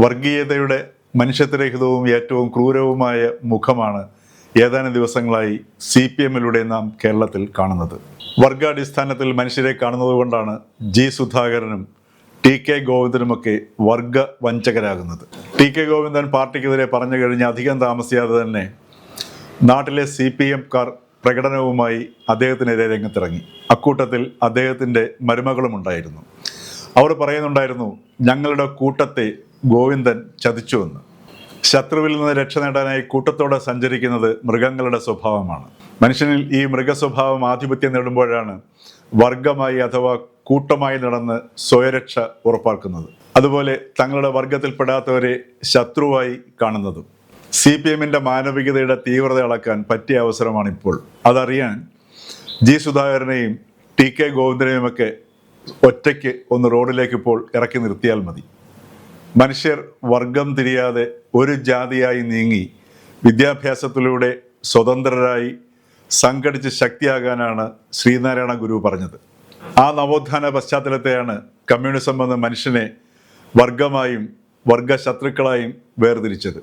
വർഗീയതയുടെ മനുഷ്യത്വരഹിതവും ഏറ്റവും ക്രൂരവുമായ മുഖമാണ് ഏതാനും ദിവസങ്ങളായി CPM-ലൂടെ നാം കേരളത്തിൽ കാണുന്നത്. വർഗാടിസ്ഥാനത്തിൽ മനുഷ്യരെ കാണുന്നത് കൊണ്ടാണ് G. സുധാകരനും TK ഗോവിന്ദനുമൊക്കെ വർഗ വഞ്ചകരാകുന്നത്. TK ഗോവിന്ദൻ പാർട്ടിക്കെതിരെ പറഞ്ഞു കഴിഞ്ഞ് അധികം താമസിയാതെ തന്നെ നാട്ടിലെ CPM-കാർ പ്രകടനവുമായി അദ്ദേഹത്തിനെതിരെ രംഗത്തിറങ്ങി. അക്കൂട്ടത്തിൽ അദ്ദേഹത്തിൻ്റെ മരുമകളും ഉണ്ടായിരുന്നു. അവർ പറയുന്നുണ്ടായിരുന്നു, ഞങ്ങളുടെ കൂട്ടത്തെ ഗോവിന്ദൻ ചതിച്ചുവെന്ന്. ശത്രുവിൽ നിന്ന് രക്ഷ നേടാനായി കൂട്ടത്തോടെ സഞ്ചരിക്കുന്നത് മൃഗങ്ങളുടെ സ്വഭാവമാണ്. മനുഷ്യനിൽ ഈ മൃഗസ്വഭാവം ആധിപത്യം നേടുമ്പോഴാണ് വർഗമായി അഥവാ കൂട്ടമായി നടന്ന് സ്വയരക്ഷ ഉറപ്പാക്കുന്നത്. അതുപോലെ തങ്ങളുടെ വർഗത്തിൽപ്പെടാത്തവരെ ശത്രുവായി കാണുന്നതും. CPM-ന്റെ മാനവികതയുടെ തീവ്രത അളക്കാൻ പറ്റിയ അവസരമാണിപ്പോൾ. അതറിയാൻ G. സുധാകരനെയും TK ഗോവിന്ദനെയുമൊക്കെ ഒറ്റയ്ക്ക് ഒന്ന് റോഡിലേക്ക് ഇപ്പോൾ ഇറക്കി നിർത്തിയാൽ മതി. മനുഷ്യർ വർഗം തിരിയാതെ ഒരു ജാതിയായി നീങ്ങി വിദ്യാഭ്യാസത്തിലൂടെ സ്വതന്ത്രരായി സംഘടിച്ച് ശക്തിയാകാനാണ് ശ്രീനാരായണ ഗുരു പറഞ്ഞത്. ആ നവോത്ഥാന പശ്ചാത്തലത്തെയാണ് കമ്മ്യൂണിസം എന്ന മനുഷ്യനെ വർഗമായും വർഗശത്രുക്കളായും വേർതിരിച്ചത്.